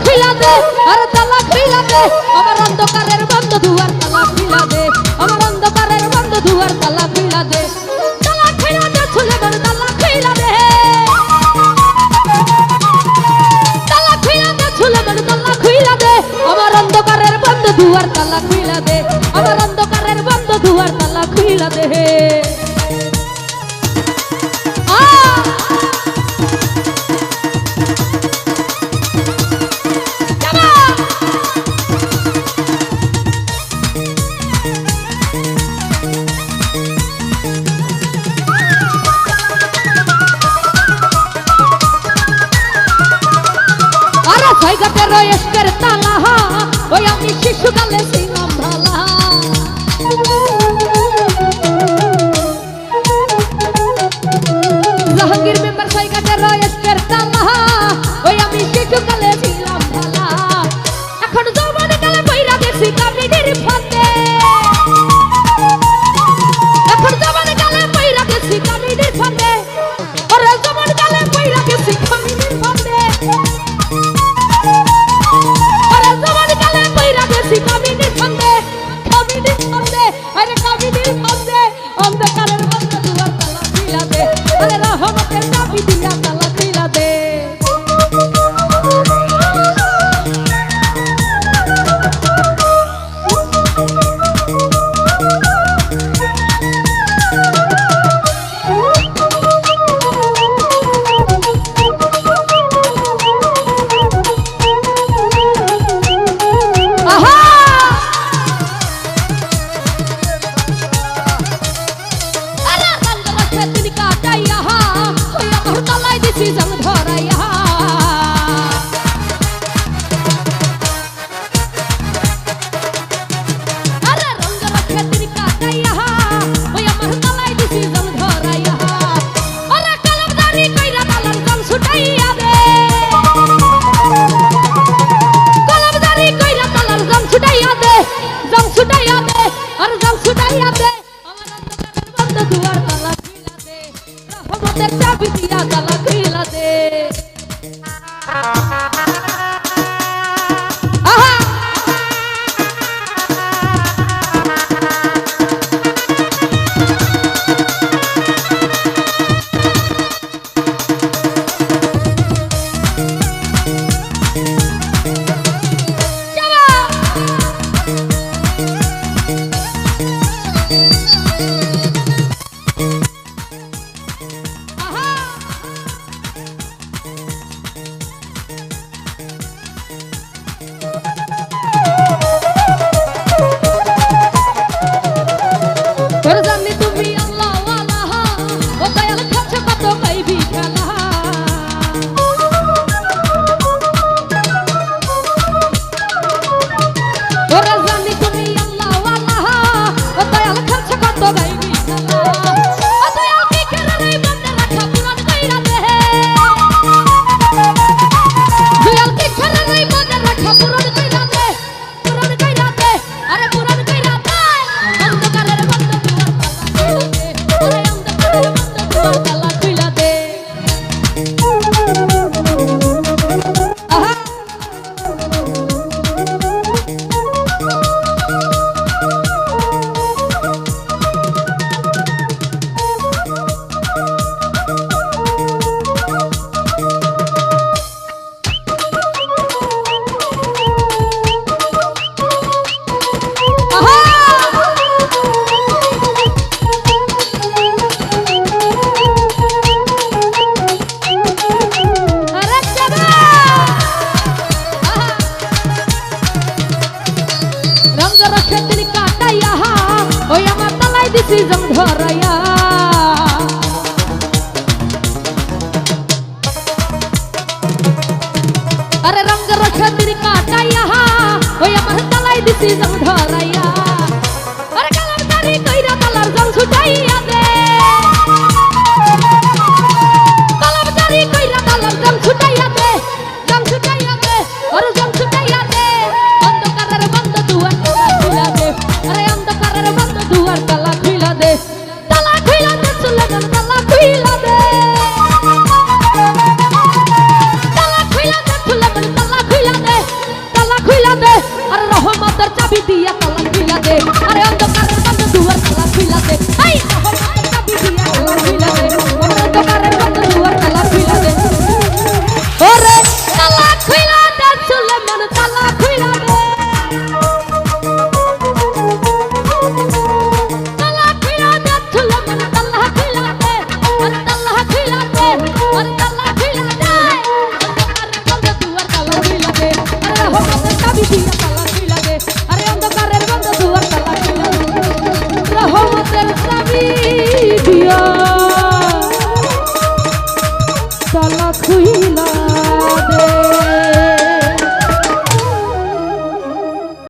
খুইলা দে আরে তালা খুইলা দে আমার অন্ধকারের বন্ধ দুয়ার তালা খুইলা দে আমার অন্ধকারের বন্ধ দুয়ার তালা খুইলা দে তালা খুইলা দে ছুলে বড় তালা খুইলা দে তালা খুইলা দে ছুলে বড় তালা খুইলা দে আমার অন্ধকারের বন্ধ দুয়ার তালা খুইলা দে আমার অন্ধকারের বন্ধ দুয়ার তালা খুইলা দে ছয়ঘাটের রয়েস্টের তালা ওই আমি শিশুকালে ছিলাম ভালা জাহাঙ্গীর মেম্বার ছয়ঘাটের রয়েস্টের তালা ওই আমি শিশুকালে ছিলাম ভালা এখন যৌবনকালে বইরা দেখছি কামিনীর ফাঁদে এখন যৌবনকালে বইরা দেখছি কামিনীর ফাঁদে ওরে যৌবনকালে বইরা দেখছি কামিনীর ফাঁদে কামিনীর ফাঁদে কামিনীর ফাঁদে আরে কামিনীর ফাঁদে অন্ধকারের বন্ধ দুয়ার তালা খুইলা দে আরে রহমতের চাবি দিয়া তালা খুইলা দে চাবি দিয়া তালা খুইলা দে ধরাইয়া আরে রঙ রক্ষাতির কাটাইয়া ওই আমার তালাই দিছি জং ধরাইয়া আরে কালার দাড়ি কইরা কালার জং ছুটাইয়া দে কালার দাড়ি কইরা কালার জং ছুটাইয়া দে আরে জং ছুটাইয়া দে অন্ধকারের বন্ধ দুয়ার খুলা দে আরে অন্ধকারের বন্ধ দুয়ার তালা খুলা দে চলে গেল তালা খুলা দে তালা খুলা দে খুলে বল তালা খুলা খুইলা দে, তালা খুইলা দে, আরে রহমতের চাবি দিয়া তালা খুইলা দে, আরে অন্ধকারের বন্ধ দুয়ার তালা খুইলা দে।